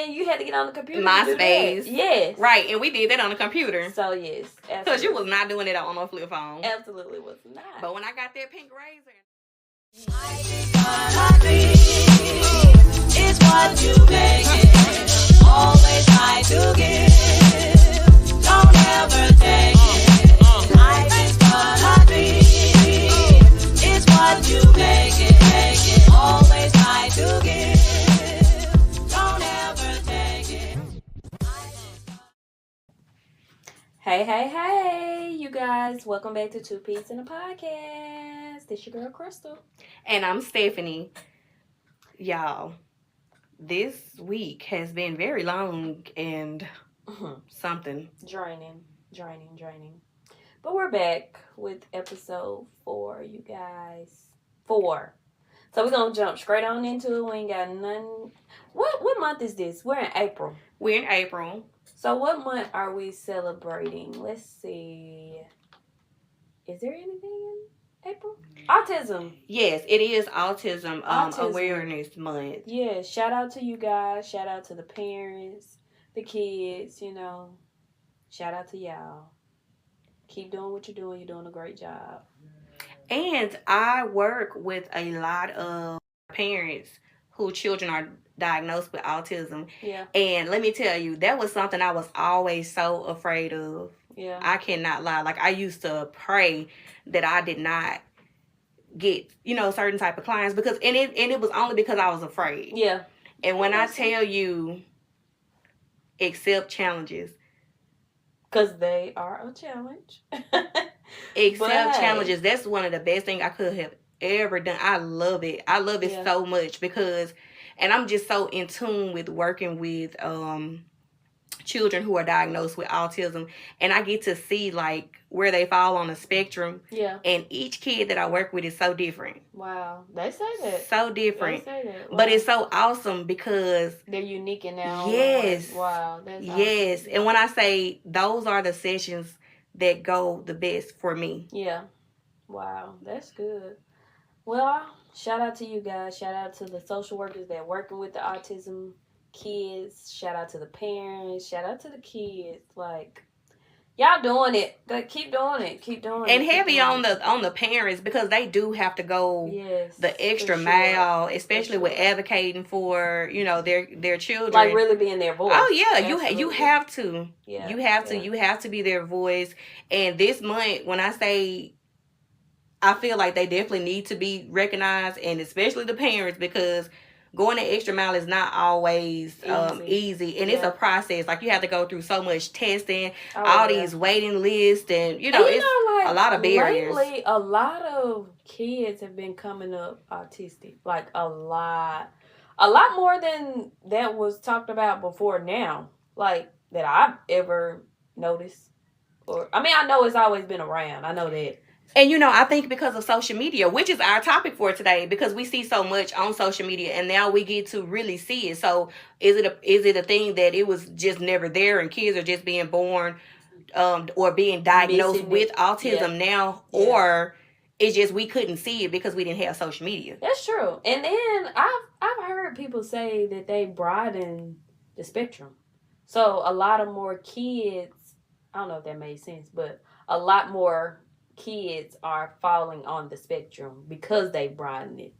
And you had to get on the computer. MySpace. Yes. Right, and we did that on the computer. So, yes. Because you was not doing it on a flip phone. Absolutely was not. But when I got that pink razor. It's what you make it. Always try to give. Don't ever take it. Life is what I be. It's what you make it. Always try to give. Don't ever take it. Hey, you guys. Welcome back to Two Peas in a Podcast. This your girl, Crystal. And I'm Stephanie. Y'all, this week has been very long and something. Draining. But we're back with episode 4, you guys. 4. So we're going to jump straight on into it. We ain't got none. What month is this? We're in April. We're in April. So what month are we celebrating? Let's see. Is there anything in April? Autism. Yes, it is Autism Awareness Month. Yeah, shout out to you guys. Shout out to the parents, the kids, Shout out to y'all. Keep doing what you're doing. You're doing a great job. And I work with a lot of parents whose children are diagnosed with autism. Yeah. And let me tell you, that was something I was always so afraid of. Yeah. I cannot lie. Like, I used to pray that I did not get, certain type of clients because it was only because I was afraid. Yeah. And when I tell you, accept challenges. Because they are a challenge. Accept challenges. That's one of the best things I could have ever done. I love it. I love it so much because, and I'm just so in tune with working with children who are diagnosed with autism, and I get to see like where they fall on the spectrum. Yeah. And each kid that I work with is so different. Wow. They say that. So different. They say that. Wow. But it's so awesome because they're unique in their own ways. Wow. That's yes. awesome. And when I say those are the sessions that go the best for me. Yeah. Wow. That's good. Well, shout out to you guys. Shout out to the social workers that are working with the autism kids. Shout out to the parents. Shout out to the kids. Like, y'all doing it. Keep doing it. And heavy on the parents because they do have to go the extra mile, especially with advocating for their children. Like really being their voice. Oh yeah, absolutely. you have to. Yeah, you have to be their voice. And this month, when I say, I feel like they definitely need to be recognized, and especially the parents because going the extra mile is not always easy. And it's a process. Like, you have to go through so much testing, these waiting lists, and, it's a lot of barriers. Lately, a lot of kids have been coming up autistic. Like, a lot more than that was talked about before now. Like, that I've ever noticed. I know it's always been around. I know that. And, I think because of social media, which is our topic for today, because we see so much on social media and now we get to really see it. So is it a thing that it was just never there and kids are just being born or being diagnosed with autism now, or it's just we couldn't see it because we didn't have social media? That's true. And then I've heard people say that they broaden the spectrum. So a lot of more kids, I don't know if that made sense, but a lot more kids are falling on the spectrum because they broaden it,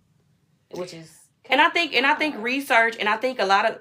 which is. And I think research, and I think a lot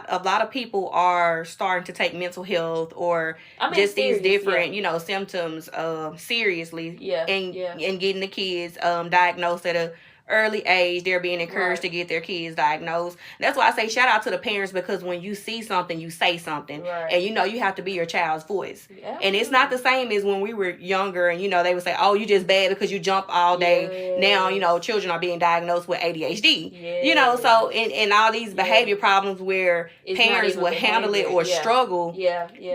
of people are starting to take mental health or just these different symptoms seriously, and getting the kids diagnosed at a early age. They're being encouraged to get their kids diagnosed. That's why I say shout out to the parents, because when you see something, you say something, and you have to be your child's voice. And it's not the same as when we were younger, and they would say, "Oh, you just bad because you jump all day." Now children are being diagnosed with ADHD. So and all these behavior problems where parents will handle it or struggle.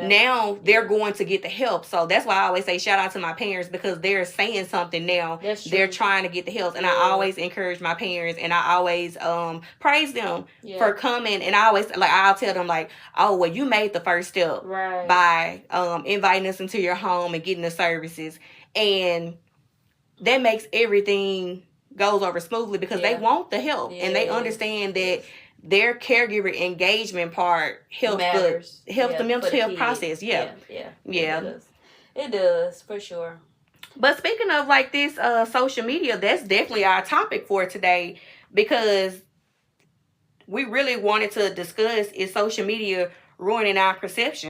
Now they're going to get the help. So that's why I always say shout out to my parents, because they're saying something now. They're trying to get the help, and I always encourage my parents, and I always praise them for coming, and I always I'll tell them oh, well, you made the first step by inviting us into your home and getting the services, and that makes everything goes over smoothly because they want the help and they understand that their caregiver engagement part helps the mental health process. Yeah. It does for sure. But speaking of like this social media, that's definitely our topic for today, because we really wanted to discuss, is social media ruining our perception?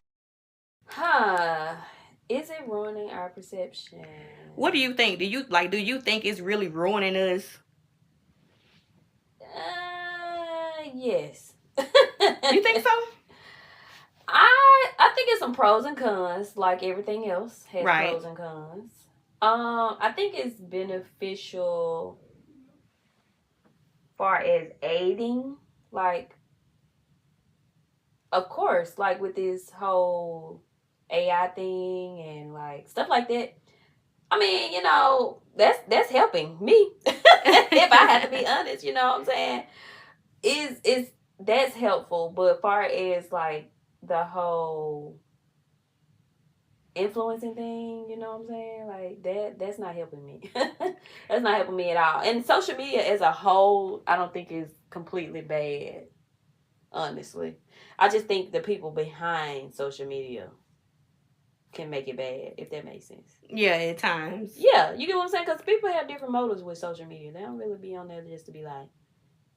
Is it ruining our perception? What do you think? Do you think it's really ruining us? Yes. You think so? I think it's some pros and cons, like everything else has pros and cons. I think it's beneficial far as aiding, like, of course, like with this whole AI thing and like stuff like that. I mean, you know, that's helping me. If I have to be honest, you know what I'm saying? Is that's helpful, but far as like the whole influencing thing, you know what I'm saying? Like that's not helping me. That's not helping me at all. And social media as a whole, I don't think is completely bad. Honestly, I just think the people behind social media can make it bad, if that makes sense. Yeah, at times. Yeah, you get what I'm saying? Because people have different motives with social media. They don't really be on there just to be like,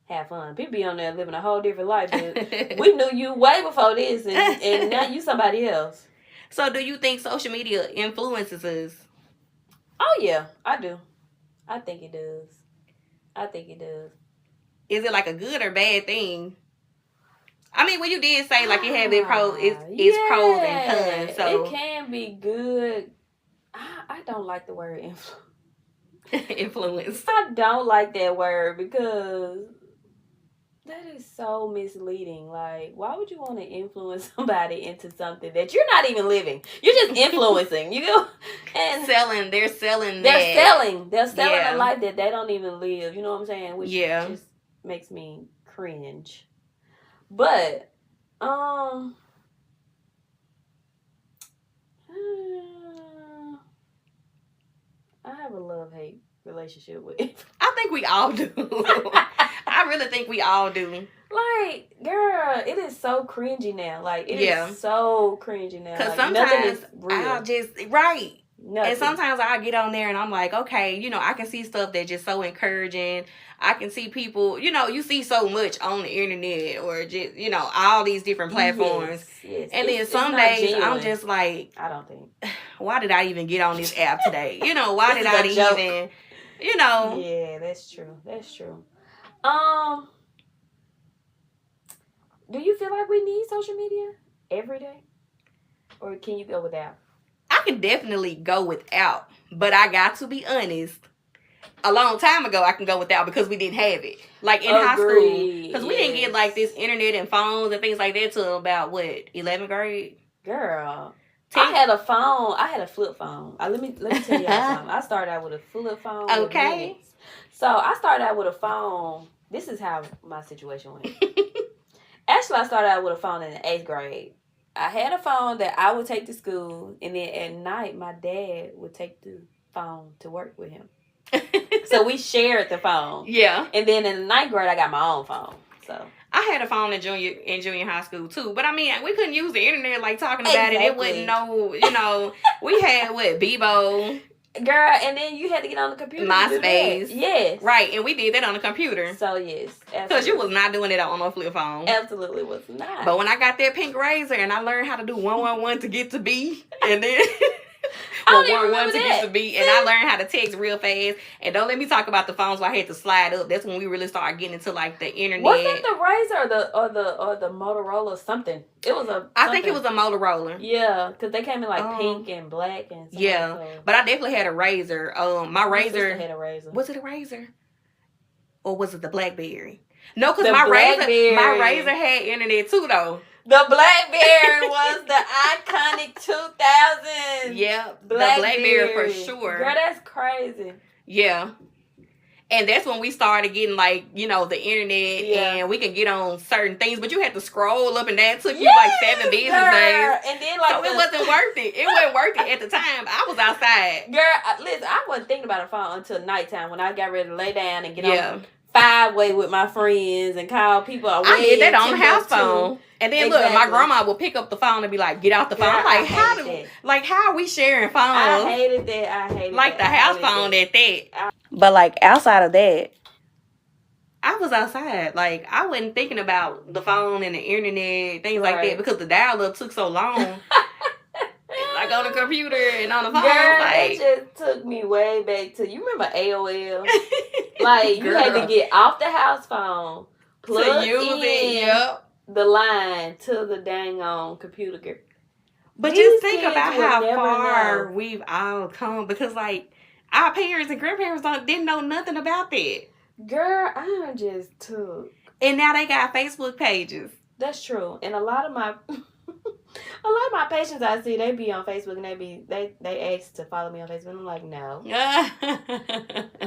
have fun. People be on there living a whole different life. But we knew you way before this, and now you somebody else. So do you think social media influences us? Oh, yeah, I do. I think it does. Is it like a good or bad thing? I mean, when you did say like it had its pros, it's pros and cons. So it can be good. I don't like the word influence. I don't like that word because that is so misleading. Like, why would you want to influence somebody into something that you're not even living? You're just influencing, you know? And they're selling a life that they don't even live. You know what I'm saying? Which just makes me cringe. But, I have a love-hate relationship with it. I think we all do. I really think we all do. Like, girl, it is so cringy now. Like, it is so cringy now. Because like, sometimes I'll just, and sometimes I get on there and I'm like, okay, you know, I can see stuff that's just so encouraging. I can see people, you know, you see so much on the internet or just, you know, all these different platforms. Yes. And then some days genuine. I'm just like, I don't think. Why did I even get on this app today? You know, why did I even, you know. Yeah, that's true. Do you feel like we need social media every day? Or can you go without? I can definitely go without, but I got to be honest. A long time ago, I can go without because we didn't have it. Like in high school. Because we didn't get like this internet and phones and things like that till about, 11th grade? Girl. I had a phone. I had a flip phone. Let me tell you something. I started out with a flip phone. Okay. So I started out with a phone. This is how my situation went. Actually, I started out with a phone in the 8th grade. I had a phone that I would take to school, and then at night, my dad would take the phone to work with him. So we shared the phone. Yeah. And then in the 9th grade, I got my own phone. So I had a phone in junior high school too, but I mean, we couldn't use the internet like talking about it. It wasn't no, you know, we had Bebo. Girl, and then you had to get on the computer. MySpace. Yes. Right, and we did that on the computer. So, yes. Because you was not doing it on a flip phone. Absolutely was not. But when I got that pink razor and I learned how to do 111 to get to B, and then... I don't remember that. To be, and I learned how to text real fast. And don't let me talk about the phones where I had to slide up. That's when we really started getting into like the internet. Was that the Razor or the Motorola something? It was I think it was a Motorola. Yeah, because they came in like pink and black and stuff. Yeah, but I definitely had a Razor. My Razor had a Razor. Was it a Razor? Or was it the BlackBerry? No, because my Razor had internet too though. The BlackBerry was the iconic 2000s. Yeah, the BlackBerry for sure. Girl, that's crazy. Yeah. And that's when we started getting like, you know, the internet and we could get on certain things, but you had to scroll up and down. It took you like 7 business days. And then like so it wasn't worth it. It wasn't worth it at the time. I was outside. Girl, listen, I wasn't thinking about a phone until nighttime when I got ready to lay down and get on 5-way with my friends and call people. I did that on the house phone. And then look, my grandma would pick up the phone and be like, "Get out the phone." I'm like, how are we sharing phones? I hated that. I hated like that. the house phone at that. But like outside of that, I was outside. Like I wasn't thinking about the phone and the internet, things like that, because the dial up took so long. Like on the computer and on the phone. Girl, like, it just took me way back to, you remember AOL? Like you had to get off the house phone, plug in the line to the dang on computer. Girl. But just think about how far we've all come, because like our parents and grandparents didn't know nothing about that. Girl, I just took. And now they got Facebook pages. That's true. And a lot of my patients I see, they be on Facebook and they ask to follow me on Facebook. And I'm like, no.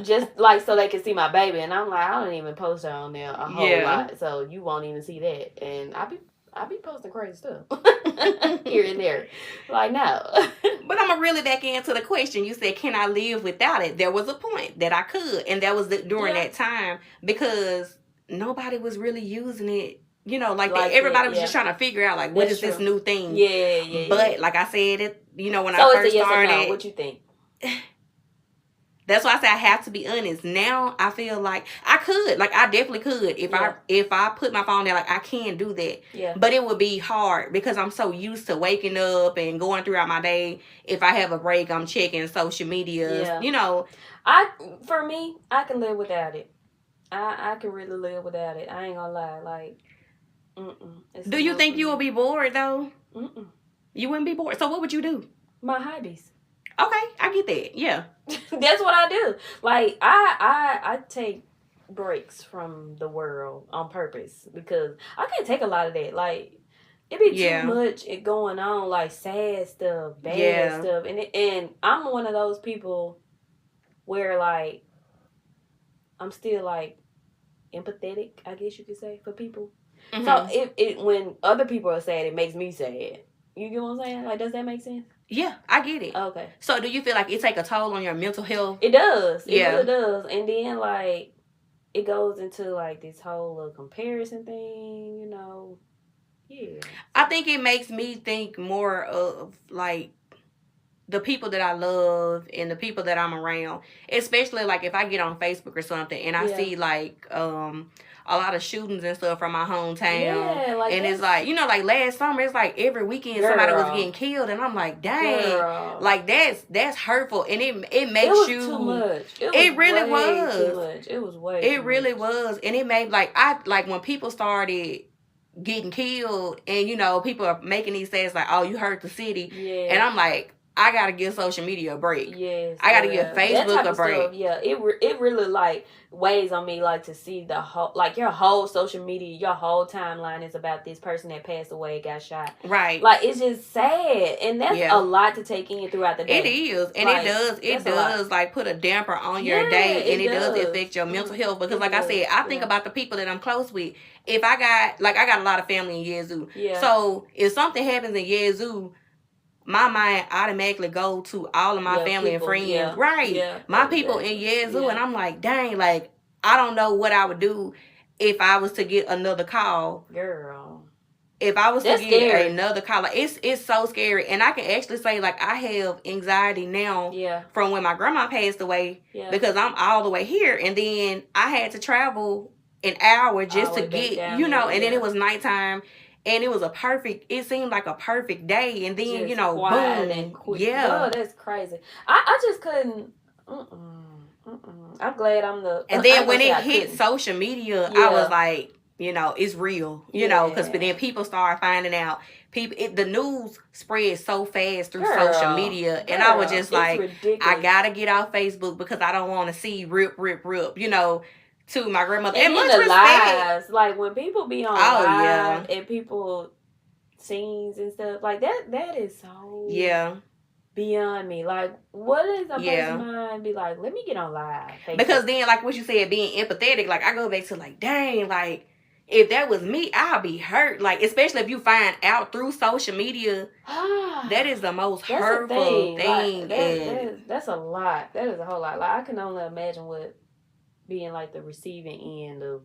Just like so they can see my baby. And I'm like, I don't even post her on there a whole lot. So you won't even see that. And I be posting crazy stuff here and there. Like, no. But I'm going to reel it back into the question. You said, can I live without it? There was a point that I could. And that was during that time, because nobody was really using it. You know, like everybody was just trying to figure out, like, what is this new thing? Yeah. But, like I said, when I first started. No. What you think? That's why I say I have to be honest. Now, I feel like I could. Like, I definitely could. If I put my phone down, like, I can do that. Yeah. But it would be hard, because I'm so used to waking up and going throughout my day. If I have a break, I'm checking social media. Yeah. You know. For me, I can live without it. I can really live without it. I ain't gonna lie. Like, do you think you will be bored though? Mm-mm. You wouldn't be bored. So what would you do? My hobbies. Okay, I get that. Yeah. That's what I do. Like I take breaks from the world on purpose, because I can't take a lot of that. Like it be too much going on, like sad stuff, bad stuff, and I'm one of those people where like I'm still like empathetic, I guess you could say, for people. Mm-hmm. So it when other people are sad, it makes me sad. You get what I'm saying? Like, does that make sense? Yeah, I get it. Okay. So do you feel like it take a toll on your mental health? It does. It really does. And then like it goes into like this whole comparison thing, you know. Yeah. I think it makes me think more of like the people that I love and the people that I'm around, especially like if I get on Facebook or something and I see like a lot of shootings and stuff from my hometown. Yeah, like and it's like, you know, like last summer, it's like every weekend somebody was getting killed, and I'm like, dang, like that's hurtful, and it makes you too much. It really was too much. It was way. It really was, and it made like when people started getting killed, and you know, people are making these stats like, oh, you hurt the city, and I'm like, I gotta give social media a break. Yes, I gotta give Facebook a break. Stuff, it really like weighs on me, like to see the whole, like your whole social media, your whole timeline is about this person that passed away, got shot. Right. Like it's just sad, and that's a lot to take in throughout the day. It is, and like, it does like put a damper on your day, and it does affect your mental health, because like I said, I think about the people that I'm close with. If I got a lot of family in Yazoo, so if something happens in Yazoo, my mind automatically go to all of my family people, and friends. Right. Yeah, my people in Yazoo, and I'm like, dang, like, I don't know what I would do if I was to get another call. Girl. If I was to get another call, like, it's so scary. And I can actually say, like, I have anxiety now from when my grandma passed away, because I'm all the way here. And then I had to travel an hour just to get, you know, and then it was nighttime. And it was it seemed like a perfect day. And then, just, you know, boom. And quick. Yeah. Oh, that's crazy. I just couldn't. I'm glad I'm the. And then when it hit social media, I was like, you know, it's real. You know, because then people start finding out. The news spreads so fast through social media. And I was just like, ridiculous. I got to get off Facebook, because I don't want to see rip, you know, to my grandmother. And much the lives, like when people be on live and people scenes and stuff like that is so beyond me. Like, what is a person's mind be like, let me get on live? Because then, like what you said, being empathetic, like I go back to like, dang, like if that was me, I'll be hurt. Like, especially if you find out through social media, that is the most hurtful thing. Like, that's a lot. That is a whole lot. Like, I can only imagine what being like the receiving end of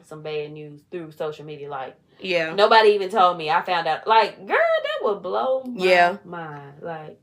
some bad news through social media. Like, nobody even told me. I found out. Like, girl, that would blow my mind. Like,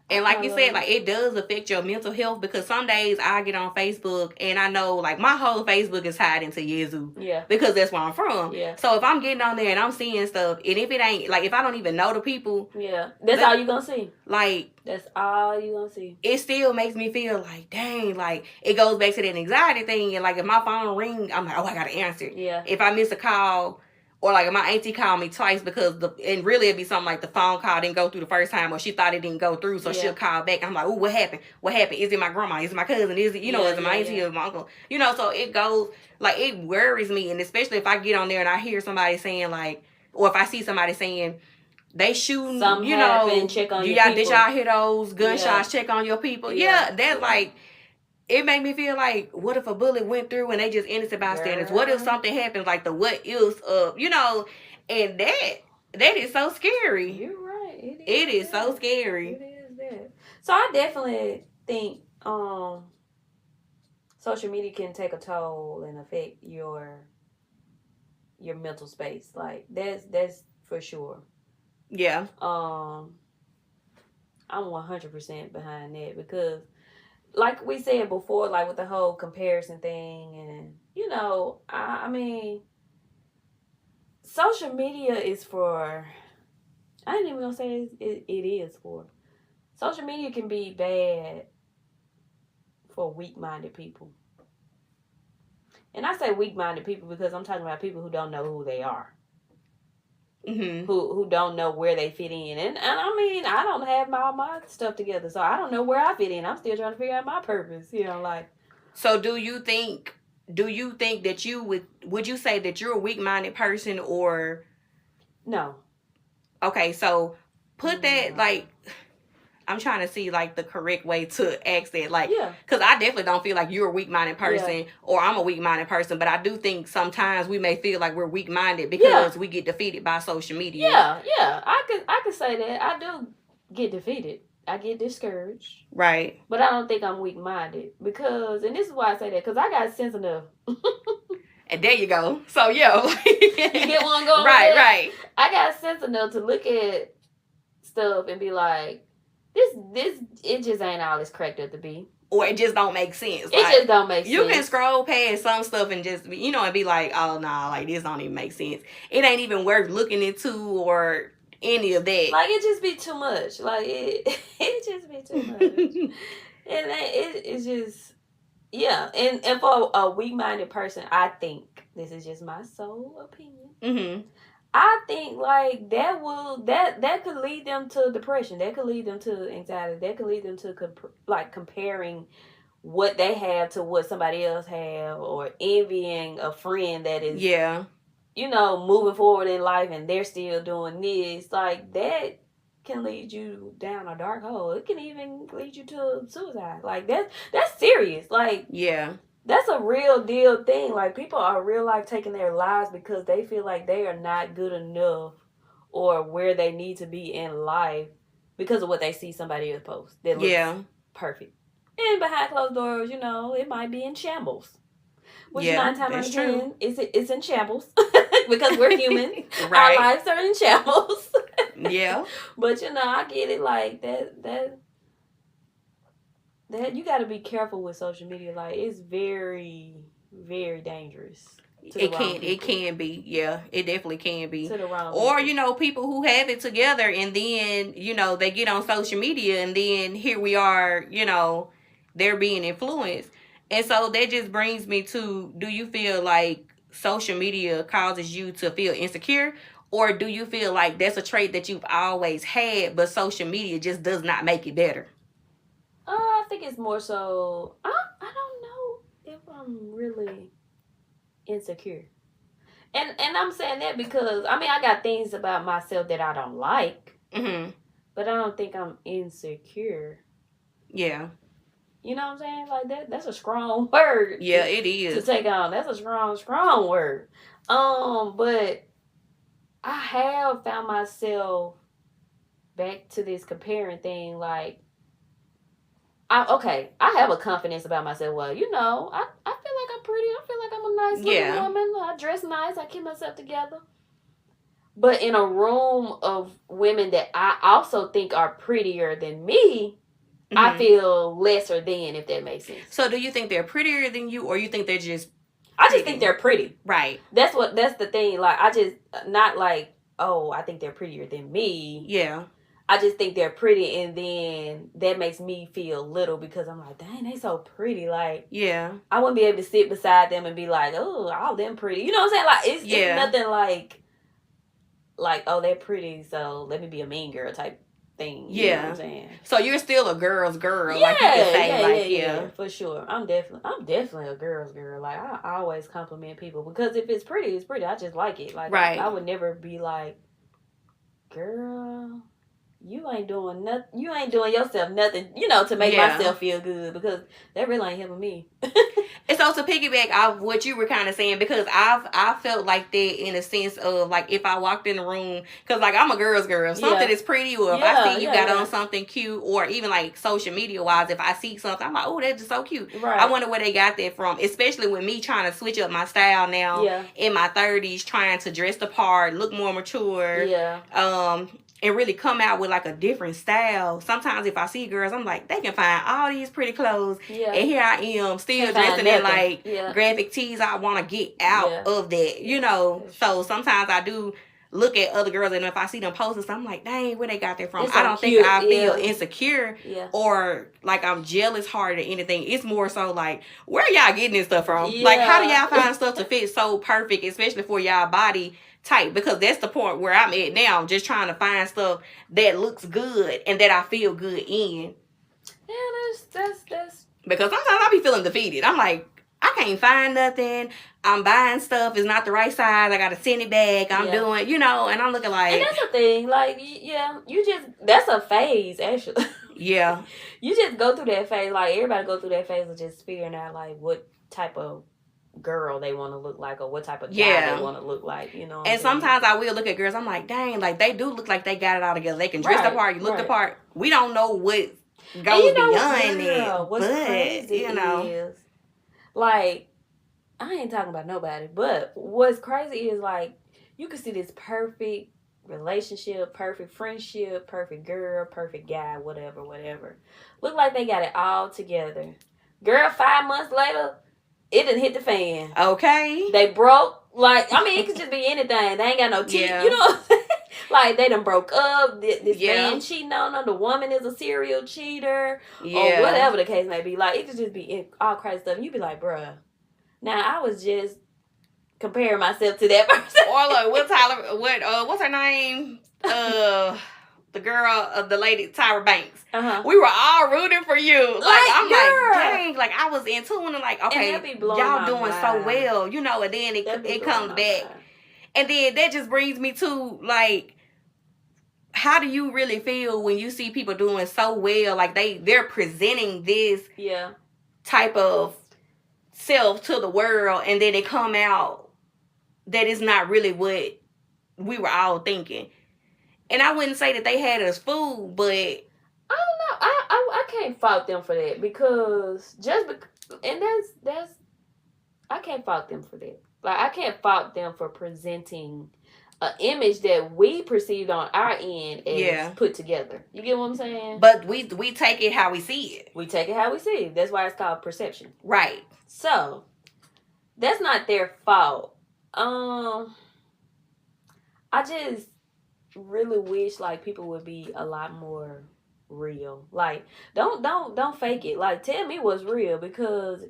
and like you said, like, it does affect your mental health, because some days I get on Facebook and I know, like, my whole Facebook is tied into Yazoo. Yeah. Because that's where I'm from. Yeah. So if I'm getting on there and I'm seeing stuff, and if it ain't, like, if I don't even know the people. Yeah. That's all you gonna see. Like. That's all you gonna see. It still makes me feel like, dang, like, it goes back to that anxiety thing. And, like, if my phone ring, I'm like, oh, I gotta answer it. Yeah. If I miss a call, or like if my auntie called me twice because and really it'd be something like the phone call didn't go through the first time, or she thought it didn't go through, so she'll call back. I'm like, oh, what happened? What happened? Is it my grandma? Is it my cousin? Is it, is it my auntie or my uncle? So it goes, like, it worries me. And especially if I get on there and I hear somebody saying, like, or if I see somebody saying, they shooting, check on did y'all hear those gunshots? Check on your people. That's like, it made me feel like, what if a bullet went through and they just innocent bystanders? What if something happens, like the what ifs of, and that is so scary. You're right. It is so scary. It is that. So I definitely think social media can take a toll and affect your mental space. Like, that's for sure. Yeah. I'm 100% behind that, because like we said before, like with the whole comparison thing, and I mean, social media is for, I ain't even gonna say it is for. Social media can be bad for weak-minded people. And I say weak-minded people because I'm talking about people who don't know who they are. Mm-hmm. Who don't know where they fit in. And I mean, I don't have my stuff together, so I don't know where I fit in. I'm still trying to figure out my purpose, like. So do you think that you would you say that you're a weak-minded person, or no? Okay, so put that, like, I'm trying to see, like, the correct way to ask that. Like, because I definitely don't feel like you're a weak-minded person or I'm a weak-minded person. But I do think sometimes we may feel like we're weak-minded because we get defeated by social media. Yeah. I could say that. I do get defeated. I get discouraged. Right. But I don't think I'm weak-minded because, and this is why I say that, because I got sense enough. And there you go. So, you get one going. Right. I got sense enough to look at stuff and be like, This it just ain't all it's cracked up to be. Or it just don't make sense. It just don't make sense. You can scroll past some stuff and just, and be like, oh, nah, like, this don't even make sense. It ain't even worth looking into or any of that. Like, it just be too much. Like, it just be too much. And it's just, And for a weak-minded person, I think, this is just my sole opinion, mm-hmm. I think, like, that could lead them to depression. That could lead them to anxiety. That could lead them to comparing what they have to what somebody else have, or envying a friend that is moving forward in life and they're still doing this. Like, that can lead you down a dark hole. It can even lead you to suicide. Like, that's serious. Like, that's a real deal thing. Like, people are real life taking their lives because they feel like they are not good enough or where they need to be in life because of what they see somebody else post that looks perfect. And behind closed doors, it might be in shambles. Which 9 times out of 10, it's in shambles because we're human. Right. Our lives are in shambles. But I get it. Like, that you got to be careful with social media. Like, it's very, very dangerous. It can be. Yeah, it definitely can be. To the wrong or, people who have it together and then, they get on social media and then here we are, they're being influenced. And so that just brings me to, do you feel like social media causes you to feel insecure? Or do you feel like that's a trait that you've always had, but social media just does not make it better? I think it's more so, I don't know if I'm really insecure. And I'm saying that because, I got things about myself that I don't like. Mm-hmm. But I don't think I'm insecure. Yeah. You know what I'm saying? Like, that's a strong word. Yeah, it is. To take on. That's a strong word. But I have found myself back to this comparing thing, like, I have a confidence about myself. Well, I feel I'm pretty. I feel like I'm a nice little woman. I dress nice. I keep myself together. But in a room of women that I also think are prettier than me, I feel lesser than, if that makes sense. So do you think they're prettier than you, or you think they're just pretty? I just think they're pretty. Right. That's the thing. Like, I just, not like, oh, I think they're prettier than me. Yeah. I just think they're pretty, and then that makes me feel little because I'm like, dang, they so pretty. Like, yeah, I wouldn't be able to sit beside them and be like, oh, all them pretty. You know what I'm saying? Like, it's nothing like, oh, they're pretty, so let me be a mean girl type thing. You know what I'm saying? So you're still a girl's girl, like you can say, yeah, for sure. I'm definitely a girl's girl. Like, I always compliment people because if it's pretty, it's pretty. I just like it. Like, I would never be like, girl, you ain't doing nothing. You ain't doing yourself nothing, to make myself feel good, because that really ain't helping me. And so to piggyback off what you were kind of saying, because I felt like that in a sense of, like, if I walked in the room, because, like, I'm a girl's girl. Something is pretty, or if I see you got on something cute, or even, like, social media wise, if I see something, I'm like, oh, that's just so cute. Right. I wonder where they got that from, especially with me trying to switch up my style now in my 30s, trying to dress the part, look more mature. And really come out with, like, a different style. Sometimes if I see girls, I'm like, they can find all these pretty clothes. And here I am, still dressing in, like, graphic tees. I want to get out of that, So sometimes I do look at other girls, and if I see them posting, I'm like, dang, where they got that from? I don't think I feel insecure or, like, I'm jealous hard or anything. It's more so, like, where y'all getting this stuff from? Like, how do y'all find stuff to fit so perfect, especially for y'all body type? Because that's the point where I'm at now. I'm just trying to find stuff that looks good and that I feel good in. Yeah, that's because sometimes I be feeling defeated. I'm like, I can't find nothing. I'm buying stuff. It's not the right size. I gotta send it back. I'm doing, and I'm looking like. And that's the thing. Like, you just, that's a phase, actually. Yeah. You just go through that phase. Like, everybody go through that phase of just figuring out, like, what type of girl they want to look like, or what type of guy they want to look like, And sometimes I will look at girls, I'm like, dang, like, they do look like they got it all together. They can dress the part, you look the part. We don't know what goes beyond it. What's crazy is, like, I ain't talking about nobody, but what's crazy is, like, you can see this perfect relationship, perfect friendship, perfect girl, perfect guy, whatever. Look like they got it all together. Girl, 5 months later, it done hit the fan. Okay. They broke. Like, I mean, it could just be anything. They ain't got no teeth. You know what I'm saying? Like, they done broke up. This man cheating on them. The woman is a serial cheater. Or whatever the case may be. Like, it could just be all crazy stuff. And you be like, bruh. Now, I was just comparing myself to that person. Or look, what's her name? The girl, the lady, Tyra Banks. We were all rooting for you. Like, I'm like, dang, like, I was in tune and like, okay, y'all doing so well, and then it comes back. And then that just brings me to, like, how do you really feel when you see people doing so well? Like, they're presenting this type of self to the world, and then it come out that it's not really what we were all thinking. And I wouldn't say that they had us fooled, but I don't know. I can't fault them for that, because that's I can't fault them for that. Like, I can't fault them for presenting an image that we perceived on our end as put together. You get what I'm saying? But we take it how we see it. We take it how we see it. That's why it's called perception. Right. So that's not their fault. I just really wish, like, people would be a lot more real. Like, don't fake it. Like, tell me what's real, because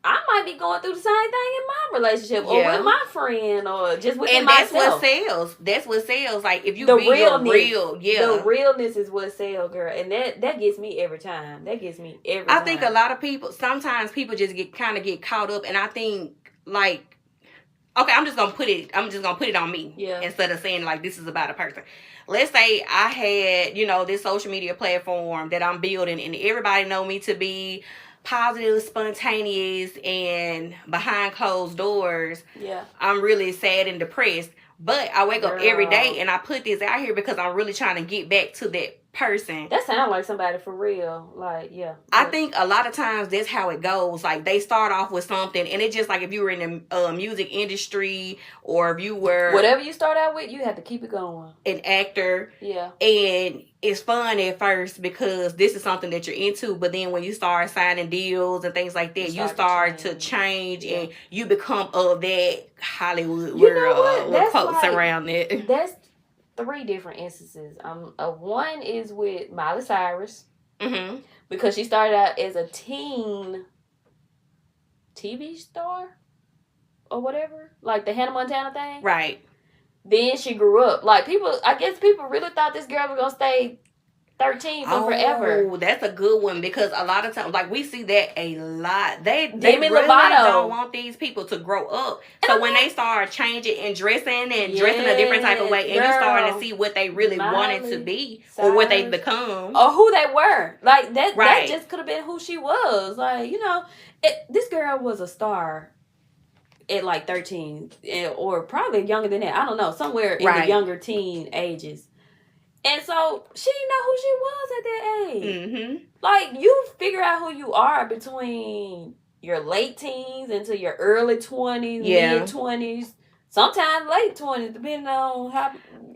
I might be going through the same thing in my relationship or with my friend or just within myself. And that's what sells. That's what sells. Like, if you be real, the realness is what sells, girl. And that gets me every time. That gets me every time. I think a lot of people, sometimes people just get caught up, and I think, like, okay, I'm just gonna put it on me instead of saying, like, this is about a person. Let's say I had, this social media platform that I'm building, and everybody know me to be positive, spontaneous, and behind closed doors. Yeah, I'm really sad and depressed. But I wake up every day and I put this out here because I'm really trying to get back to that person. That sounds like somebody for real. Like, yeah. I think a lot of times that's how it goes. Like, they start off with something, and it's just like if you were in the music industry, or if you were... Whatever you start out with, you have to keep it going. An actor. Yeah. And it's fun at first because this is something that you're into, but then when you start signing deals and things like that, you start to change and you become of that Hollywood world with quotes around it. That's 3 different instances. One is with Miley Cyrus, because she started out as a teen TV star or whatever, like the Hannah Montana thing. Right. Then she grew up. Like, I guess people really thought this girl was gonna stay 13 for forever. Oh, that's a good one, because a lot of times, like, we see that a lot. They Demi really Lovato don't want these people to grow up. So when they start changing and dressing a different type of way, and you're starting to see what they really wanted to be, or what they've become, or who they were. Like, that just could have been who she was. Like, this girl was a star at like 13, or probably younger than that. I don't know, somewhere in the younger teen ages. And so she didn't know who she was at that age. Like, you figure out who you are between your late teens into your early 20s, mid 20s, sometimes late 20s, depending on how.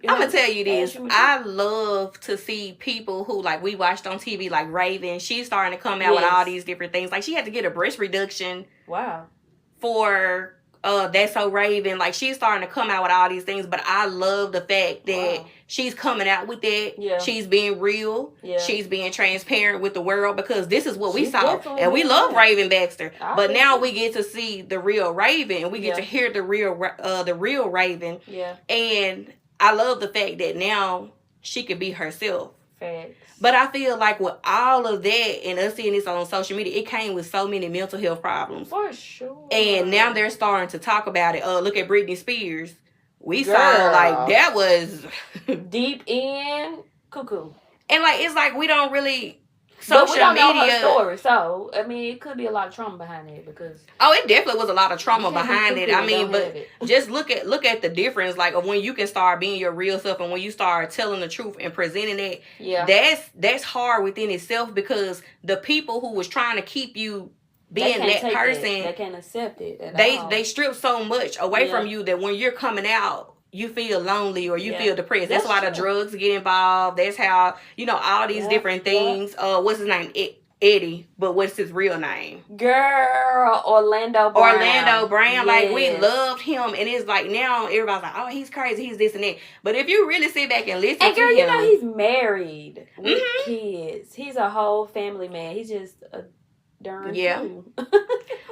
I'm gonna tell you this. I love to see people who, like, we watched on TV, like Raven. She's starting to come out with all these different things. Like, she had to get a breast reduction. Wow. For That's So Raven. Like, she's starting to come out with all these things, but I love the fact that she's coming out with that. Yeah. She's being real. Yeah. She's being transparent with the world, because this is what we saw. And we love Raven Baxter. But now we get to see the real Raven, and we get to hear the real Raven. Yeah. And I love the fact that now she could be herself. Facts. But I feel like with all of that and us seeing this on social media, it came with so many mental health problems. For sure. And now they're starting to talk about it. Look at Britney Spears. We saw, like, that was deep in cuckoo. And, like, it's like we don't really... Social media. Know her story, so I mean, it could be a lot of trauma behind it, because it definitely was a lot of trauma behind it. I mean, but just look at the difference, like, of when you can start being your real self, and when you start telling the truth and presenting it. Yeah, that's hard within itself, because the people who was trying to keep you being that person, they can't accept it. They strip so much away from you that when you're coming out, you feel lonely, or you feel depressed. That's why the drugs get involved. That's how, all these different things. What's his name? Eddie. But what's his real name? Girl, Orlando Brown. Yes. Like, we loved him. And it's like, now everybody's like, oh, he's crazy. He's this and that. But if you really sit back and listen to him. And girl, he's married with kids. He's a whole family man. He's just a darn fool.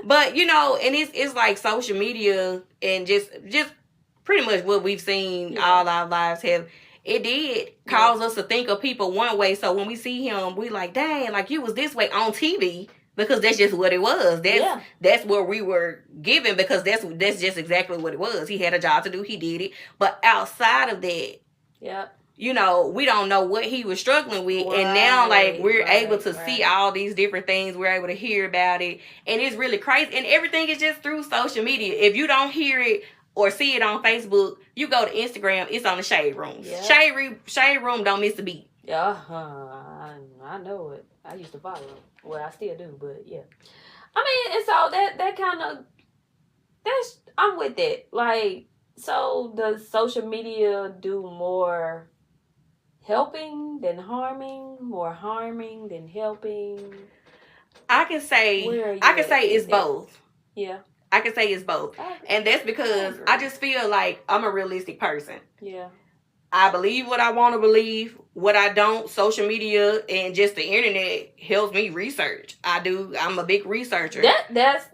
But, and it's like social media and just pretty much what we've seen all our lives it did cause us to think of people one way. So when we see him, we like, dang, like, you was this way on TV, because that's just what it was. That's what we were given, because that's just exactly what it was. He had a job to do. He did it. But outside of that, we don't know what he was struggling with. Right, and now, like, we're able to see all these different things. We're able to hear about it. And it's really crazy. And everything is just through social media. If you don't hear it or see it on Facebook, you go to Instagram, it's on the Shade Room. Yeah. Shade Room don't miss a beat. Yeah, I know it. I used to follow it. Well, I still do, but yeah. I mean, and so that kind of, I'm with it. Like, so does social media do more helping than harming? More harming than helping? I can say it's both. Yeah. I can say it's both. And that's because I just feel like I'm a realistic person. Yeah. I believe what I want to believe. What I don't, social media and just the internet helps me research. I'm a big researcher. That's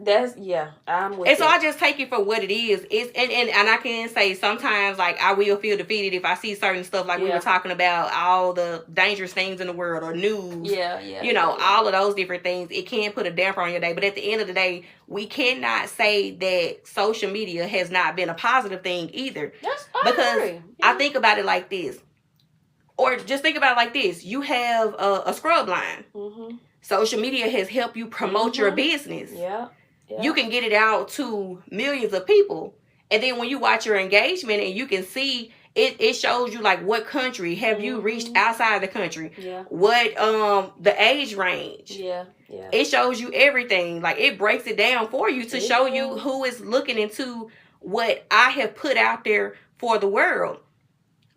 I'm with it. And so I just take it for what it is. It's and I can say sometimes, like, I will feel defeated if I see certain stuff, like we were talking about, all the dangerous things in the world, or news. All of those different things. It can put a damper on your day. But at the end of the day, we cannot say that social media has not been a positive thing either. Because I think about it like this. Or just think about it like this. You have a scrub line. Mm-hmm. Social media has helped you promote your business. Yeah. You can get it out to millions of people. And then when you watch your engagement and you can see it shows you like what country have you reached outside the country. Yeah. What the age range. Yeah. It shows you everything. Like it breaks it down for you to show you who is looking into what I have put out there for the world.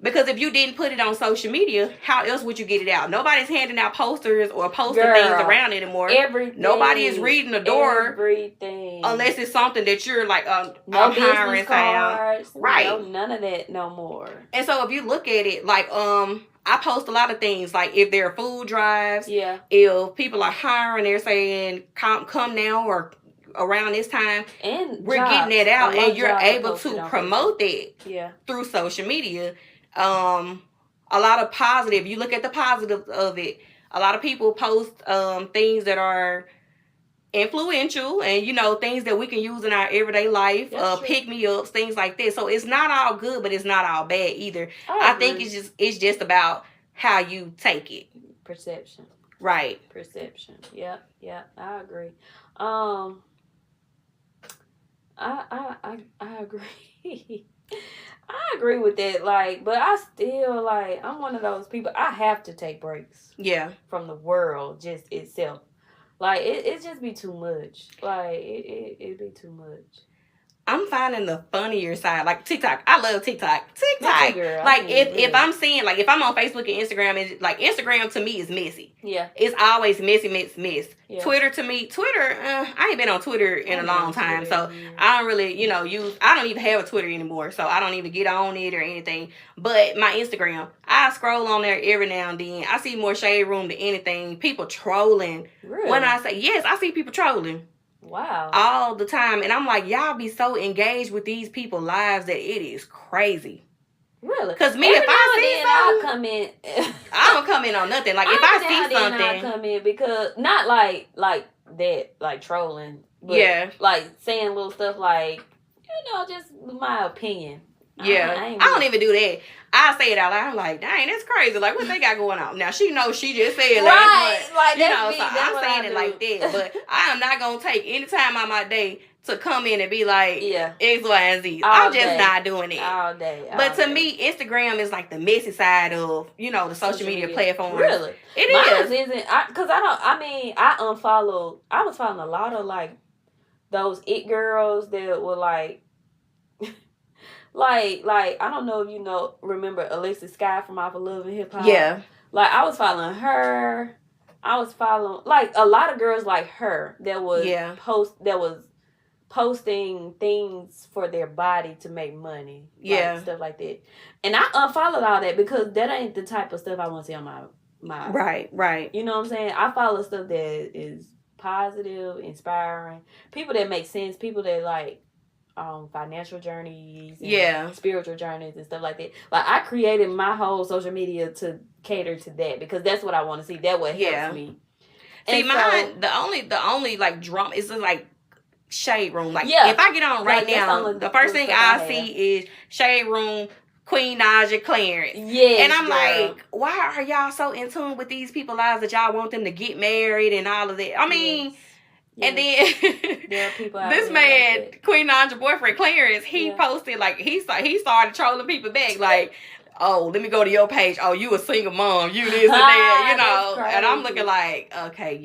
Because if you didn't put it on social media, how else would you get it out? Nobody's handing out posters or posting things around anymore. Everything. Nobody is reading the door. Everything. Unless it's something that you're like, no I'm business hiring cards. Right. No, none of that no more. And so if you look at it, like, I post a lot of things, like if there are food drives, if people are hiring, they're saying, come now or around this time, and we're getting it out, and you're able to promote that through social media. A lot of positive. You look at the positive of it. A lot of people post things that are influential and things that we can use in our everyday life. Pick me ups, things like this. So it's not all good, but it's not all bad either. I think it's just about how you take it. Perception. Right. Perception. Yeah. I agree. I agree. I agree with that, like, but I still, like, I'm one of those people, I have to take breaks. Yeah. From the world, just itself. Like, it just be too much. Like, it be too much. I'm finding the funnier side, like TikTok. I love TikTok. Girl, like if I'm seeing, like if I'm on Facebook and Instagram, and like Instagram to me is messy. Yeah, it's always messy. Yeah. Twitter to me, I ain't been on Twitter in a long time, so I don't really, use. I don't even have a Twitter anymore, so I don't even get on it or anything. But my Instagram, I scroll on there every now and then. I see more shade room than anything. People trolling. Really? When I say yes, I see people trolling. Wow. All the time. And I'm like, y'all be so engaged with these people's lives that it is crazy. Really? Because me, if I see something, I'll come in. I don't come in on nothing. Like, if I see something. I'll come in because, not like that, like trolling. But like saying little stuff like, just my opinion. Yeah. I don't even do that. I say it out loud. I'm like, dang, that's crazy. Like, what they got going on? Now, she knows she just said that. Right. Like, so I'm saying it like that. But I am not going to take any time out my day to come in and be like, X, Y, and Z. I'm just not doing it. All day. But to me, Instagram is like the messy side of, the social media platform. Really? It is. Isn't, because I unfollowed, I was following a lot of, like, those it girls that were, like, like I don't know if you remember Alexis Sky from Off of Love and Hip Hop. Yeah. Like I was following her. I was following like a lot of girls like her that was posting things for their body to make money. Yeah. Like, stuff like that. And I unfollowed all that because that ain't the type of stuff I want to see on my Right. You know what I'm saying? I follow stuff that is positive, inspiring, people that make sense, people that like financial journeys and spiritual journeys and stuff like that. Like I created my whole social media to cater to that because that's what I want to see. That what helps me. See, and mine, the only like drama is like shade room. Like if I get on right now, the first thing I see is shade room, Queen Naja, Clarence. Yes, and I'm like, why are y'all so in tune with these people's lives that y'all want them to get married and all of that? I mean. Yes. And then there are people this man, like Queen Naja's boyfriend Clarence, he posted like he started trolling people back like, oh, let me go to your page. Oh, you a single mom, you this and that, And I'm looking like, okay,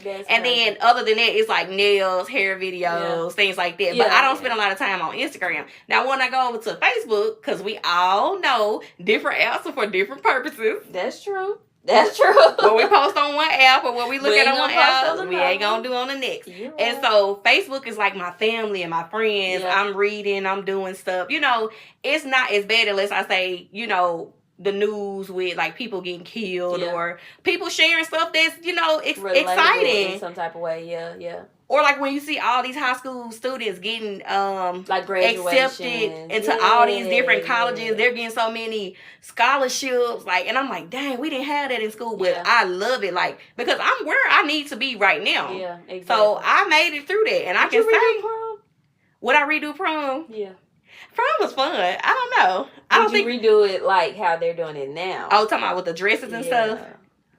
That's and crazy. then other than that, it's like nails, hair videos, things like that. But I don't spend a lot of time on Instagram. Now when I go over to Facebook, because we all know different apps are for different purposes. That's true. That's true. What we post on one app or what we look at on one app, we ain't gonna do on the next. And so Facebook is like my family and my friends. I'm reading, I'm doing stuff. It's not as bad unless I say, the news with like people getting killed or people sharing stuff that's, exciting. In some type of way, yeah. Or like when you see all these high school students getting like accepted into all these different colleges, they're getting so many scholarships, like, and I'm like, dang, we didn't have that in school, but I love it, like, because I'm where I need to be right now. Yeah, exactly. So I made it through that, and I can say, prom? Would I redo prom? Yeah. Prom was fun. I don't know. I don't think redo it like how they're doing it now. Oh, talking about with the dresses and stuff.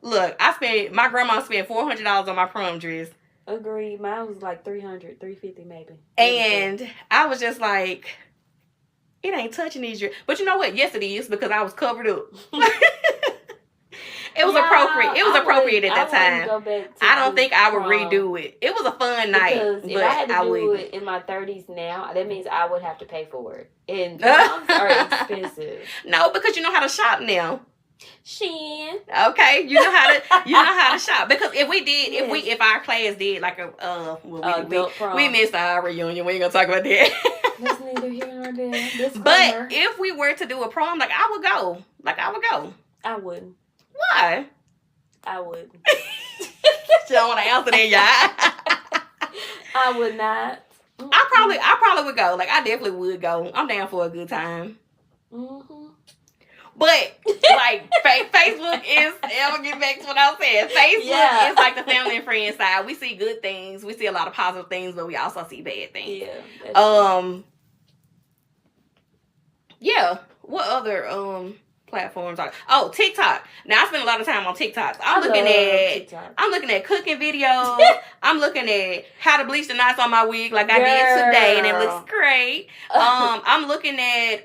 Look, my grandma spent $400 on my prom dress. Agreed. Mine was like $300, $350 maybe. And I was just like, it ain't touching these years. But you know what? Yes, it is, because I was covered up. It was appropriate. It was appropriate at that time. I don't think I would redo it. It was a fun night. Because if I had to do it in my 30s now, that means I would have to pay for it. And proms are expensive. No, because you know how to shop now. Shin. Okay, you know how to shop. Because if our class did like we missed our reunion. We ain't gonna talk about that. That's neither here nor there. But if we were to do a prom, I would go. I wouldn't. Why? I wouldn't. You don't want to answer that, y'all. I would not. I probably would go. I definitely would go. I'm down for a good time. But Facebook is. I'm gonna get back to what I was saying. Facebook is like the family and friends side. We see good things. We see a lot of positive things, but we also see bad things. Yeah. What other platforms are? Oh, TikTok. Now I spend a lot of time on TikTok. I'm looking at cooking videos. I'm looking at how to bleach the knots on my wig like I did today, and it looks great. I'm looking at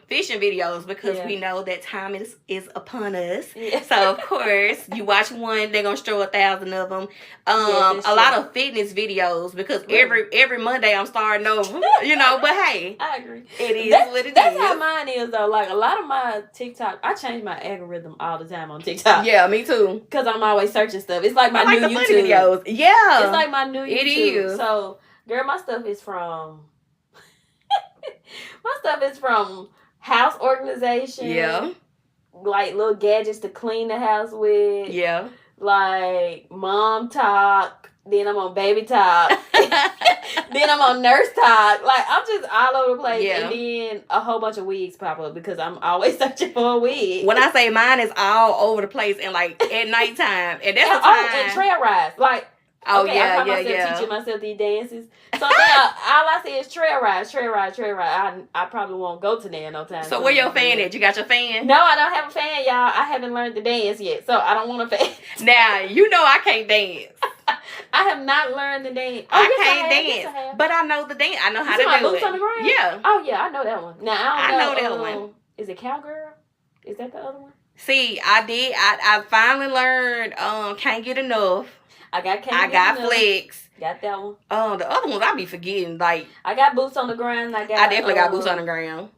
fishing videos because we know that time is upon us. Yeah. So of course you watch one, they're gonna show 1,000 of them. A lot of fitness videos because every Monday I'm starting over. But hey, I agree. It is what it is. That's how mine is though. A lot of my TikTok, I change my algorithm all the time on TikTok. Yeah, me too. Because I'm always searching stuff. It's like my new YouTube videos. Yeah, it's like my new YouTube. It is. So, girl, my stuff is from house organization. Yeah. Little gadgets to clean the house with. Yeah. Mom talk. Then I'm on baby talk. Then I'm on nurse talk. I'm just all over the place. Yeah. And then a whole bunch of wigs pop up because I'm always searching for a wig. When I say mine is all over the place and at nighttime. And that's the time. And trail rides. I teaching myself these dances. So now all I see is trail rides. I probably won't go to there no time. So where your fan at? You got your fan? No, I don't have a fan, y'all. I haven't learned to dance yet, so I don't want a fan. Now I can't dance. I have not learned the dance. I can't dance, but I know the dance. I know how to do boots it. On the ground? Yeah. Oh yeah, I know that one. Now I know that one. Is it cowgirl? Is that the other one? See, I did. I finally learned. Can't get enough. I got flex. Got that one. The other ones I be forgetting. I got boots on the ground. I definitely got boots on the ground.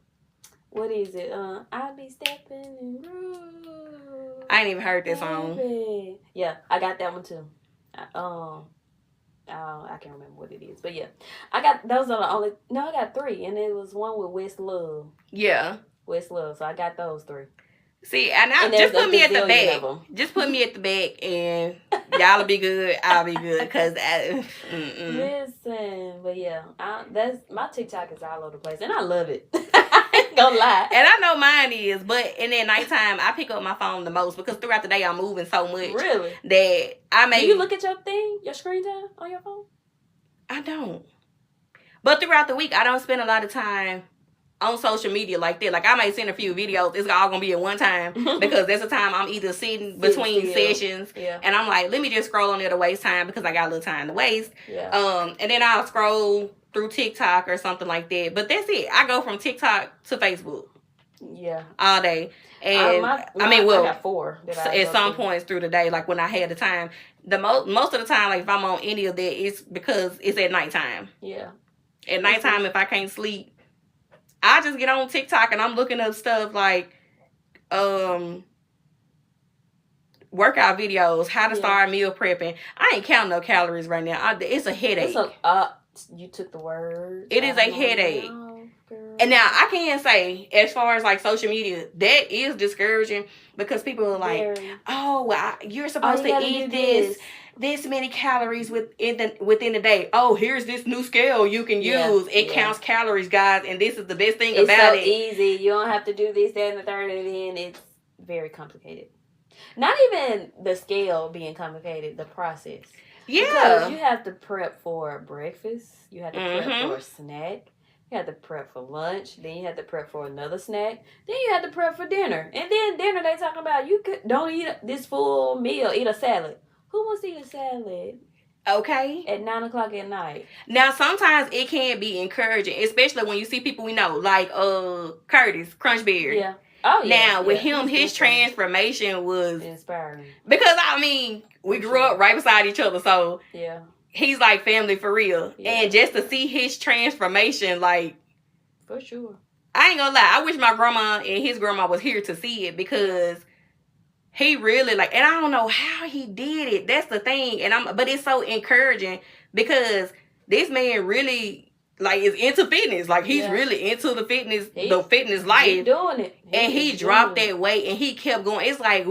What is it? I be stepping in road. I ain't even heard this song. Yeah, I got that one too. I can't remember what it is, but yeah, I got those are the only. No, I got 3, and it was one with Westlove. Yeah, Westlove. So I got those 3. See, and just put me at the back. Just put me at the back, and y'all'll be good. I'll be good, cause listen, but yeah, that's my TikTok is all over the place, and I love it. I ain't gonna lie, and I know mine is, but in that nighttime, I pick up my phone the most because throughout the day I'm moving so much. Really? That I may. Do you look at your screen time on your phone? I don't. But throughout the week, I don't spend a lot of time on social media like that. I might send a few videos. It's all gonna be at one time because there's a time I'm either sitting between sessions and I'm like, let me just scroll on there to waste time because I got a little time to waste. Yeah. And then I'll scroll through TikTok or something like that. But that's it. I go from TikTok to Facebook. Yeah. All day. And I got 4 at some points through the day, when I had the time. Most of the time, if I'm on any of that, it's because it's at nighttime. Yeah. At nighttime, if I can't sleep, I just get on TikTok and I'm looking up stuff workout videos, how to start meal prepping. I ain't counting no calories right now. It's a headache. You took the word. It is a headache. And now I can say, as far as social media, that is discouraging because people are like, you're supposed to eat this many calories within the day. Oh, here's this new scale you can use. It counts calories, guys, and this is the best thing about it. It's so easy. You don't have to do this, that, and the third, and then it's very complicated. Not even the scale being complicated, the process. Yeah. Because you have to prep for breakfast. You have to prep for a snack. You have to prep for lunch. Then you have to prep for another snack. Then you have to prep for dinner. And then dinner, they talking about don't eat this full meal. Eat a salad. Who wants to eat a salad? Okay. At 9 o'clock at night. Now, sometimes it can be encouraging, especially when you see people we know, like Curtis Crunchberry. Yeah. Oh, yeah. Now, with him, his transformation was inspiring. Because, I mean, we grew up right beside each other, so yeah, he's like family for real. Yeah. And just to see his transformation, like, for sure. I ain't gonna lie, I wish my grandma and his grandma was here to see it, because he really, like, and I don't know how he did it. That's the thing. But it's so encouraging, because this man really, like, is into fitness. Like, he's really into the fitness life. He's doing it. And he dropped that weight, and he kept going. It's like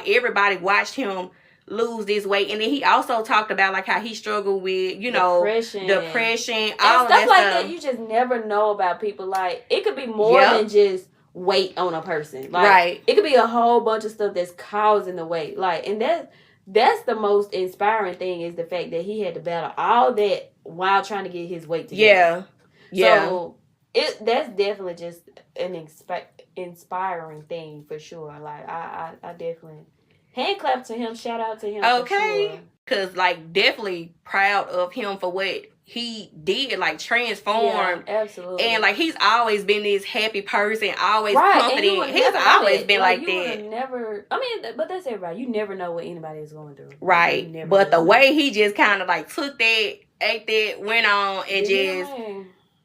everybody watched him lose this weight. And then he also talked about, like, how he struggled with, depression, all stuff like that. You just never know about people. Like, it could be more than just weight on a person. Like, right. It could be a whole bunch of stuff that's causing the weight. Like, and that's the most inspiring thing, is the fact that he had to battle all that while trying to get his weight together. Yeah. So that's definitely just an inspiring thing for sure. Like, I definitely hand clap to him, shout out to him. Okay. For sure. 'Cause, like, definitely proud of him for what he did, like, transformed. Yeah, absolutely. And, like, he's always been this happy person, always confident. He's always been like that. Never, I mean, but that's everybody. You never know what anybody is going through. Right. But the way he just kind of, like, took that, ate that, went on, and just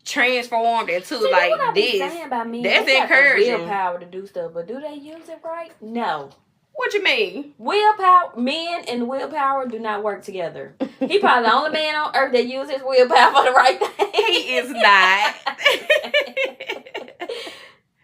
transformed into, like, what I this. Saying about me, that's encouraging. Willpower to do stuff, but do they use it right? No. What you mean? Willpower, men and willpower do not work together. He probably the only man on earth that uses willpower for the right thing. He is not.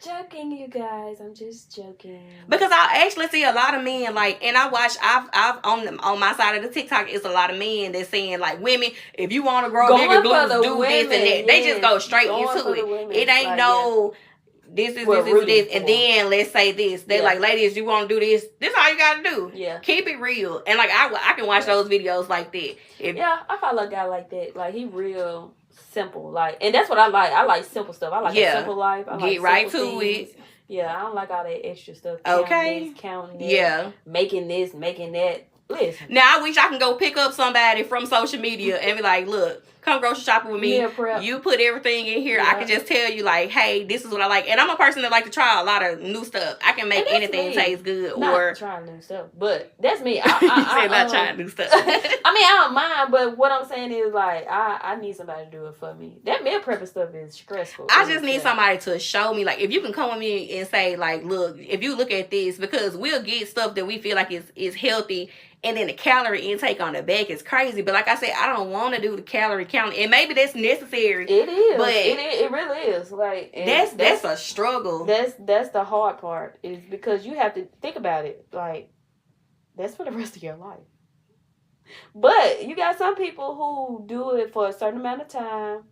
Joking, you guys. I'm just joking. Because I actually see a lot of men, like, and I've on my side of the TikTok, it's a lot of men that's saying, like, women, if you want to grow bigger glutes, do this and that. They just go straight into it. It ain't like, this is this, and then let's say this. They like, ladies, you want to do this? This all you got to do. Yeah. Keep it real. And, like, I can watch those videos like that. I follow a guy like that. Like, he real simple. Like, and that's what I like. I like simple stuff. I like a simple life. I like get right to things. it. Yeah, I don't like all that extra stuff. Counting this, making this, making that. Listen. Now, I wish I can go pick up somebody from social media and be like, look, come grocery shopping with me. You put everything in here. I can just tell you, like, hey, this is what I like. And I'm a person that like to try a lot of new stuff. I can make anything taste good. Not trying new stuff, but that's me. I not trying new stuff. I mean, I don't mind, but what I'm saying is, like, I need somebody to do it for me. That meal prepping stuff is stressful. I just need somebody to show me, like, if you can come with me and say, like, look, if you look at this, because we'll get stuff that we feel like is healthy, and then the calorie intake on the back is crazy. But like I said, I don't want to do the calorie count. And maybe that's necessary. It is. But it really is. Like, that's a struggle. That's the hard part, is because you have to think about it. Like, that's for the rest of your life. But you got some people who do it for a certain amount of time.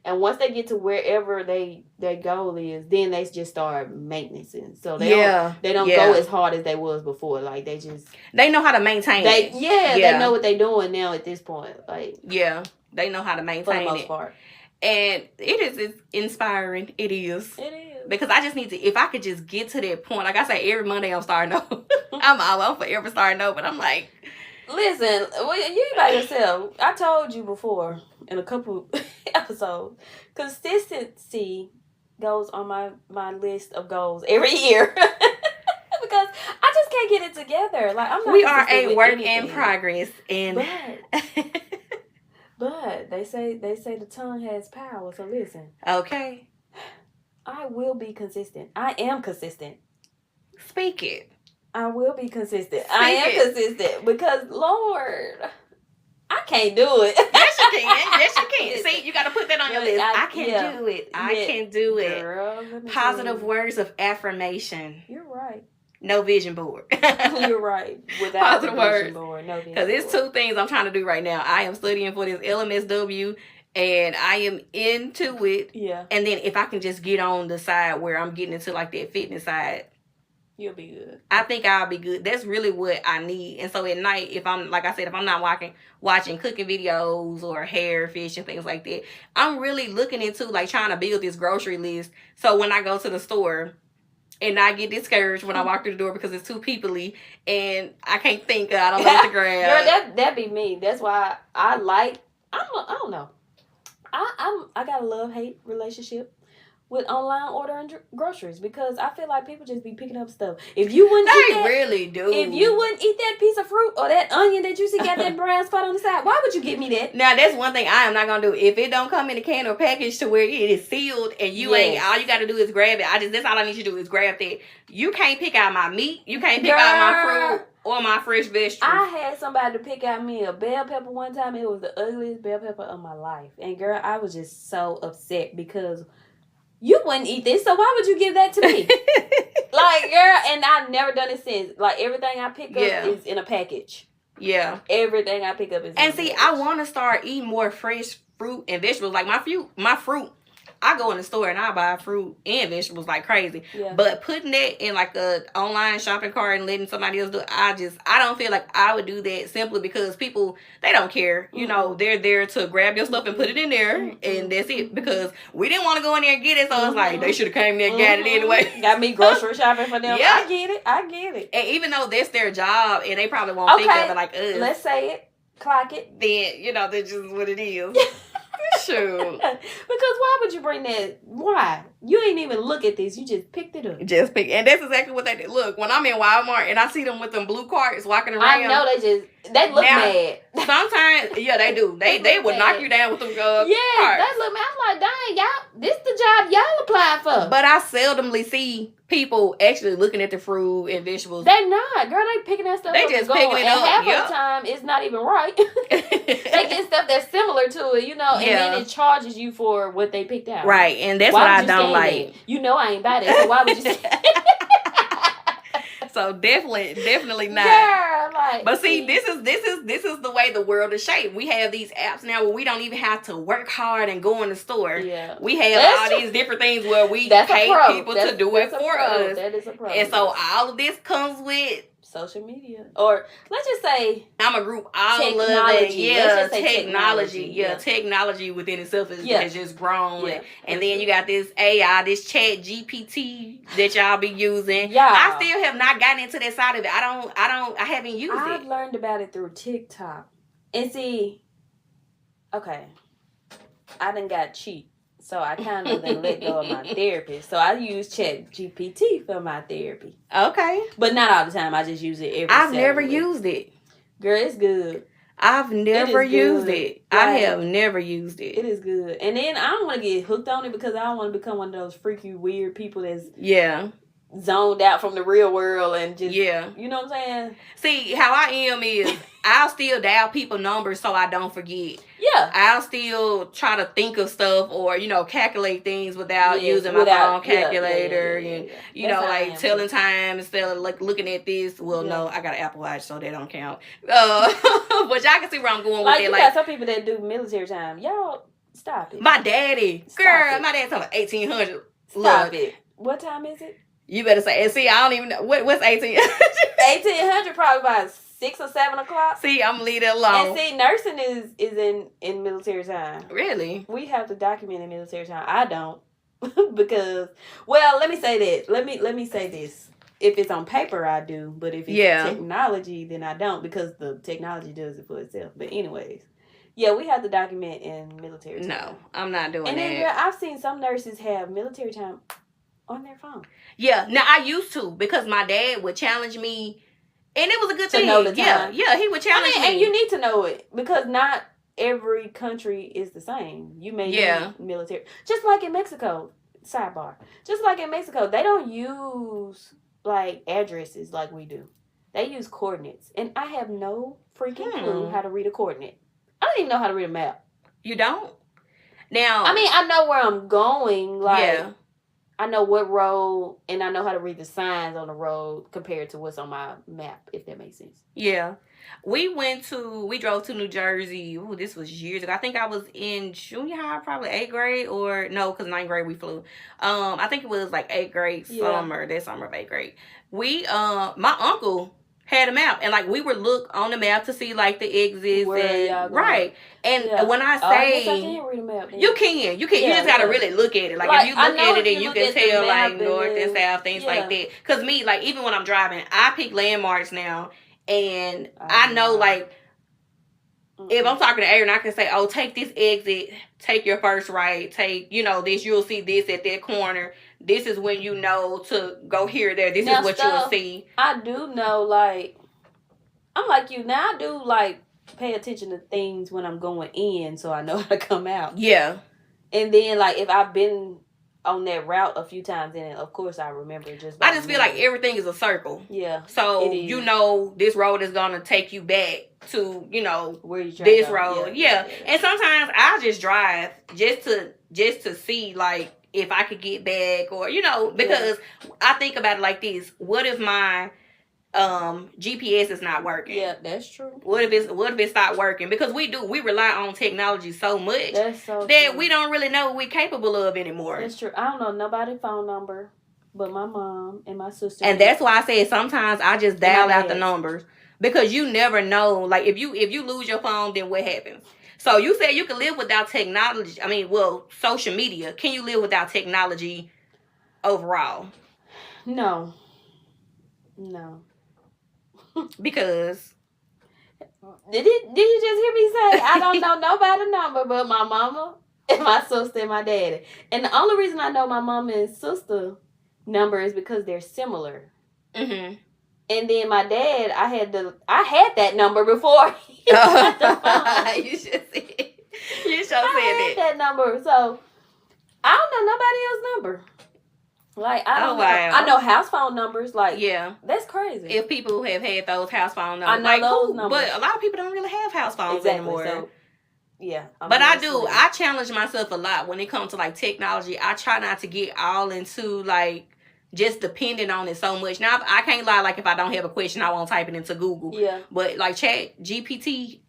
And once they get to wherever their goal is, then they just start maintaining. So they don't go as hard as they was before. Like, they know how to maintain it. They know what they're doing now at this point. Like, they know how to maintain for the most part. And it's inspiring. It is. It is. Because I just need to, if I could just get to that point, like I say, every Monday I'm starting over. I'm forever starting over, but I'm like, listen, you by yourself. I told you before in a couple episodes, consistency goes on my list of goals every year. Because I just can't get it together. Like, I'm not. We are a work in progress, and but they say the tongue has power. So listen. Okay. I will be consistent. I am consistent. Speak it. I will be consistent. I am consistent because, Lord, I can't do it. Yes, you can. Yes, you can. See, you got to put that on your list. I can do it. I can do it. Girl, positive words of affirmation. You're right. No vision board. You're right. Without positive words. Board, no vision because it's two things I'm trying to do right now. I am studying for this LMSW, and I am into it. Yeah. And then if I can just get on the side where I'm getting into, like, that fitness side, you'll be good. I think I'll be good. That's really what I need. And so at night, if I'm, like I said, if I'm not watching cooking videos or hair, fish, and things like that, I'm really looking into, like, trying to build this grocery list. So when I go to the store, and not get discouraged when I walk through the door because it's too peoply and I can't think. I don't know what to grab. Girl, that be me. That's why I don't know. I got a love-hate relationship with online ordering groceries because I feel like people just be picking up stuff. If you wouldn't really do. If you wouldn't eat that piece of fruit or that onion that you see got that brown spot on the side, why would you give me that? Now that's one thing I am not gonna do. If it don't come in a can or package to where it is sealed and you ain't, all you gotta do is grab it. That's all I need you to do is grab that. You can't pick out my meat. You can't pick out my fruit or my fresh vegetables. I had somebody to pick out me a bell pepper one time. It was the ugliest bell pepper of my life. And girl, I was just so upset because you wouldn't eat this, so why would you give that to me? Like, girl, and I've never done it since. Like, everything I pick up is in a package. Yeah. Everything I pick up is in a package. And see, I want to start eating more fresh fruit and vegetables. Like, my fruit, I go in the store and I buy fruit and vegetables like crazy. Yeah. But putting that in like a online shopping cart and letting somebody else do it, I don't feel like I would do that simply because people, they don't care. You know, they're there to grab your stuff and put it in there and that's it. Because we didn't want to go in there and get it, so it's like they should have came there and got it anyway. Got me grocery shopping for them. Yeah. I get it. And even though that's their job and they probably won't think of it like us. Let's say it. Clock it. Then, you know, that's just what it is. Sure. Because why would you bring that? Why? You ain't even look at this. You just picked it up. And that's exactly what they did. Look, when I'm in Walmart and I see them with them blue carts walking around. I know they look mad. Sometimes, yeah, they do. They would knock you down with them carts. They look mad. I'm like, dang, y'all, this the job y'all applied for. But I seldomly see people actually looking at the fruit and vegetables. They not. Girl, they picking that stuff they up. They just picking it up. And half of the time, it's not even right. They get stuff that's similar to it, you know, and then it charges you for what they picked out. Right, and that's what I don't like. You know I ain't buy that, so why would you say So definitely not. Girl, like, but see, this is the way the world is shaped. We have these apps now where we don't even have to work hard and go in the store. Yeah. We have all these different things where we pay people to do it for us. That is a pro. And so all of this comes with social media, or let's just say I'm a group all technology. Yeah, technology. Yeah, technology within itself has just grown. Yeah. And then you got this AI, this Chat GPT that y'all be using. Yeah, I still have not gotten into that side of it. I haven't used it. I've learned about it through TikTok. And see, okay, I done got cheap. So I kind of then let go of my therapist. So I use Chat GPT for my therapy. Okay. But not all the time. I just use it every I've never used it. Girl, it's good. I've never used it. Like, I have never used it. It is good. And then I don't want to get hooked on it because I don't want to become one of those freaky, weird people that's zoned out from the real world and just, you know what I'm saying? See, how I am is I'll still dial people numbers so I don't forget. Yeah. I'll still try to think of stuff or, you know, calculate things without using my phone calculator and, you know, like telling time instead of like looking at this. Well, no, I got an Apple Watch, so that don't count. But y'all can see where I'm going with it. You got some people that do military time. Y'all, stop it. My daddy. Girl, my dad's talking about 1800. Stop it. What time is it? You better say, and see, I don't even know. What's 1800? 1800 probably about 6 or 7 o'clock. See, I'm going to leave it alone. And see, nursing is in military time. Really? We have to document in military time. I don't. Because, well, let me say that. Let me say this. If it's on paper, I do. But if it's technology, then I don't. Because the technology does it for itself. But anyways. Yeah, we have to document in military time. No, I'm not doing that. And then, girl, I've seen some nurses have military time on their phone. Yeah, now I used to because my dad would challenge me, and it was a good thing. To know the time. Yeah, he would challenge me. And you need to know it because not every country is the same. You may need military. Just like in Mexico, sidebar. Just like in Mexico, they don't use like addresses like we do. They use coordinates. And I have no freaking clue how to read a coordinate. I don't even know how to read a map. You don't? Now, I mean, I know where I'm going. Like, I know what road, and I know how to read the signs on the road compared to what's on my map, if that makes sense. Yeah. We drove to New Jersey. Ooh, this was years ago. I think I was in junior high, probably 8th grade, or no, because 9th grade we flew. I think it was like 8th grade summer, that summer of 8th grade. My uncle had a map, and like we would look on the map to see like the exits and right. And when I say I can read a map, then. you can you just gotta really look at it. Like if you look at it and you can tell like north and south, things like that. Because me, like even when I'm driving, I pick landmarks now, and I know like if I'm talking to Aaron, I can say, oh, take this exit, take your first right, take this, you'll see this at that corner. This is when you know to go here, there. This is what you'll see. I do know, like, I'm like you. Now I do, like, pay attention to things when I'm going in so I know how to come out. Yeah. And then, like, if I've been on that route a few times, then, of course, I remember just... I just feel like everything is a circle. Yeah. So, this road is going to take you back to, where you this road. Yeah. And sometimes I just drive just to see, like, if I could get back or, because I think about it like this. What if my GPS is not working? Yeah, that's true. What if it stopped working? Because we rely on technology so much that we don't really know what we're capable of anymore. That's true. I don't know nobody's phone number but my mom and my sister. And that's why I said sometimes I just dial out the numbers. Because you never know. Like if you lose your phone, then what happens? So you said you can live without technology. I mean, social media. Can you live without technology overall? No. Because did you just hear me say I don't know nobody's number but my mama and my sister and my daddy? And the only reason I know my mama and sister number is because they're similar. Mm-hmm. And then my dad, I had that number before. You should see it. You should say that. I had that number, so I don't know nobody else's number. Like I don't know. I know house phone numbers. Like that's crazy. If people have had those house phone numbers, I know like, those numbers. But a lot of people don't really have house phones anymore. So, yeah, but I do. I challenge myself a lot when it comes to like technology. I try not to get all into like just depending on it so much. Now I can't lie. Like if I don't have a question, I won't type it into Google. Yeah. But like Chat GPT,